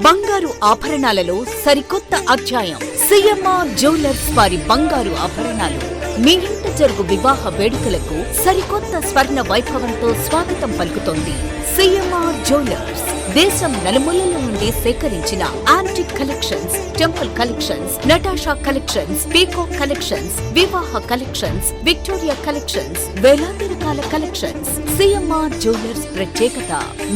బంగారు ఆభరణాలలో సరికొత్త అధ్యాయం. సిఎంఆర్ జ్యువెలర్స్ వారి బంగారు ఆభరణాలు మీ ఇంట జరుగు వివాహ వేడుకలకు సరికొత్త స్వర్ణ వైభవంతో స్వాగతం పలుకుతోంది. సిఎంఆర్ జ్యువెలర్స్ దేశం నలుమూలల నుండి సేకరించిన antique collections, temple collections, Natasha collections, peacock collections, వివాహ కలెక్షన్స్, విక్టోరియా కలెక్షన్స్, వేలాది రకాల కలెక్షన్స్. సిఎంఆర్ జ్యువెలర్స్ ప్రత్యేకత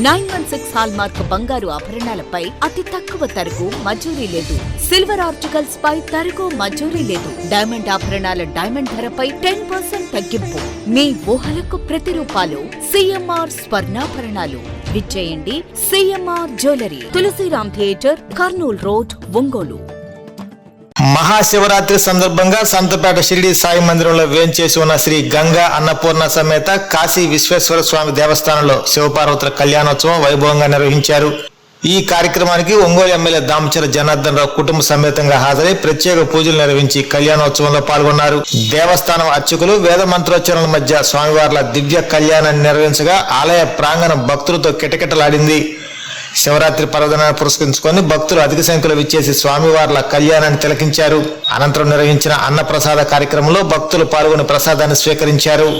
916 హాల్మార్క్ బంగారు ఆభరణాలపై అతి తక్కువ తరుగు మజూరీ లేదు. సిల్వర్ ఆర్టికల్స్ పై తరుగు మజూరీ లేదు. డైమండ్ ఆభరణాల డైమండ్ ధరపై 10% తగ్గింపు. మీ ఊహలకు ప్రతిరూపాలు సిఎంఆర్ స్వర్ణాభరణాలు. విచ్చేయండి CMR jewellery, Tulasiram theatre, Kurnool road, Ongole. Mahashivratri సందర్భంగా సంతపేట షిరిడి సాయి మందిరంలో వేంచేసి ఉన్న శ్రీ గంగా అన్నపూర్ణ సమేత కాశీ విశ్వేశ్వర స్వామి దేవస్థానంలో శివపార్వతుల కళ్యాణోత్సవం వైభవంగా నిర్వహించారు. ఈ కార్యక్రమానికి ఒంగోలు ఎమ్మెల్యే దామచర్ల జనార్దన్ రావు కుటుంబ సమేతంగా హాజరై ప్రత్యేక పూజలు నిర్వహించి కళ్యాణోత్సవంలో పాల్గొన్నారు. దేవస్థానం అర్చకులు వేద మంత్రోచ్చరణల మధ్య స్వామివార్ల దివ్య కళ్యాణాన్ని నిర్వహించగా ఆలయ ప్రాంగణం భక్తులతో కిటకిటలాడింది. శివరాత్రి పర్వదినాన్ని పురస్కరించుకొని భక్తులు అధిక సంఖ్యలో విచ్చేసి స్వామివార్ల కళ్యాణాన్ని తిలకించారు. అనంతరం నిర్వహించిన అన్నప్రసాద కార్యక్రమంలో భక్తులు పాల్గొని ప్రసాదాన్ని స్వీకరించారు.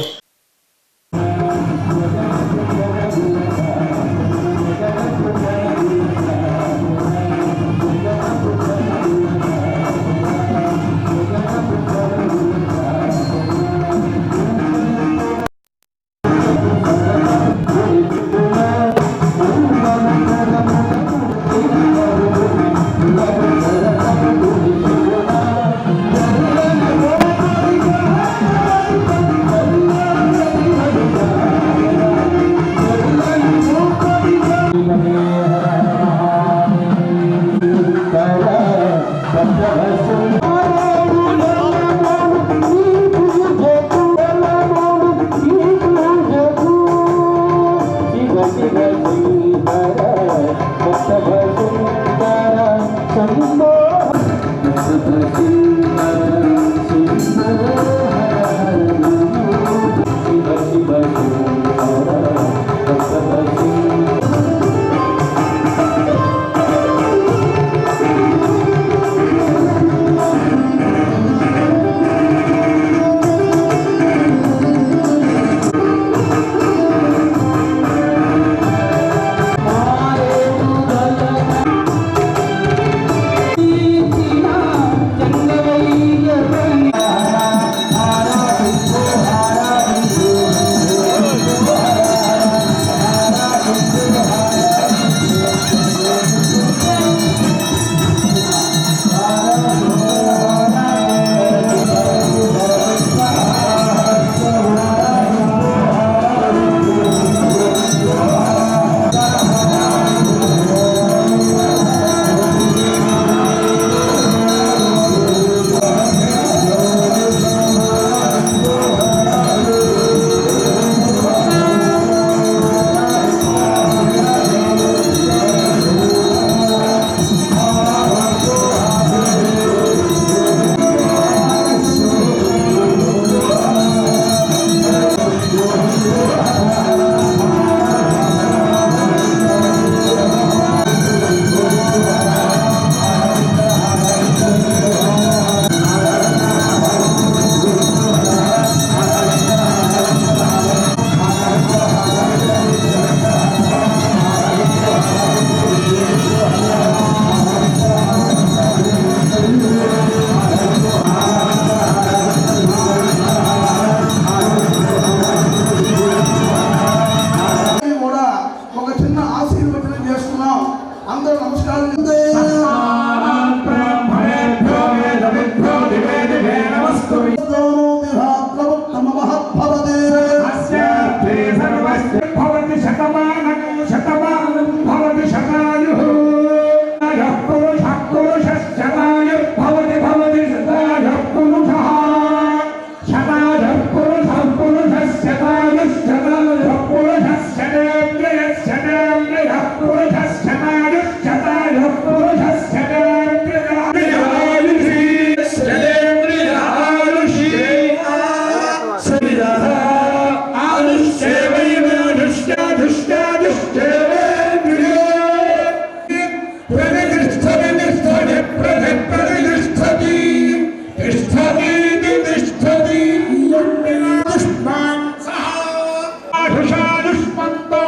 ఆయుష్మానుష్మంతో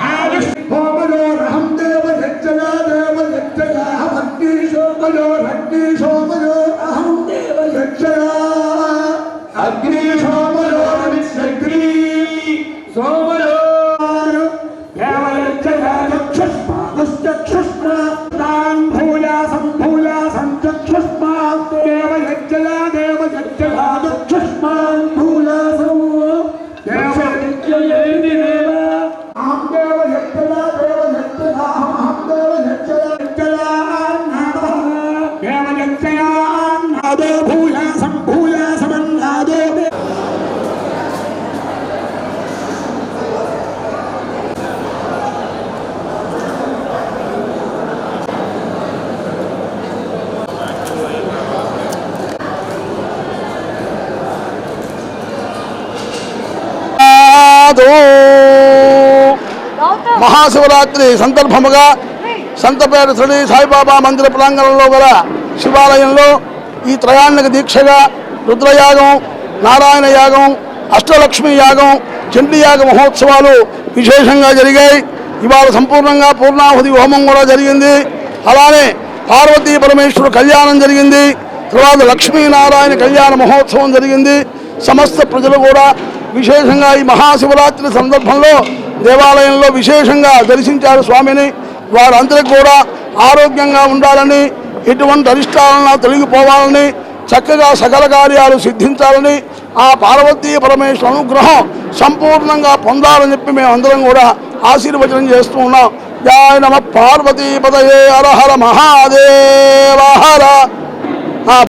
ఆయుష్మయోరహం దేవ యజ్జయా అగ్నిశోమయో అహం దేవ యజ్జయా అగ్నిశోమయో అగ్ని సోమయో దేవ యజ్జయా చక్షుష్మాదుశ్చక్షుష్మాన్ భూయాసం చక్షుష్మాన్ దేవ యజ్జయా చక్షుష్మాన్ భూయాసం దేవ యజ్జయేతి దేవ అహం దేవ యజ్జయా అహం దేవ యజ్జయా దేవ యజ్జయా నాదో భూయాసమన్నాదో మహాశివరాత్రి సందర్భముగా సంతపేట శ్రీ సాయిబాబా మందిర ప్రాంగణంలో గల శివాలయంలో ఈ త్రయాణిక దీక్షగా రుద్రయాగం, నారాయణ యాగం, అష్టలక్ష్మి యాగం, చండీ యాగ మహోత్సవాలు విశేషంగా జరిగాయి. ఇవాళ సంపూర్ణంగా పూర్ణాహుతి హోమం కూడా జరిగింది. అలానే పార్వతీ పరమేశ్వర కళ్యాణం జరిగింది. తర్వాత లక్ష్మీనారాయణ కళ్యాణ మహోత్సవం జరిగింది. సమస్త ప్రజలు కూడా విశేషంగా ఈ మహాశివరాత్రి సందర్భంలో దేవాలయంలో విశేషంగా దర్శించారు స్వామిని. వారందరికీ కూడా ఆరోగ్యంగా ఉండాలని, ఎటువంటి అరిష్టాలన్నా తొలగిపోవాలని, చక్కగా సకల కార్యాలు సిద్ధించాలని, ఆ పార్వతీ పరమేశ్వర అనుగ్రహం సంపూర్ణంగా పొందాలని చెప్పి మేమందరం కూడా ఆశీర్వచనం చేస్తూ ఉన్నాం. జయ నమ పార్వతీపతయే హర హర మహాదేవ హర.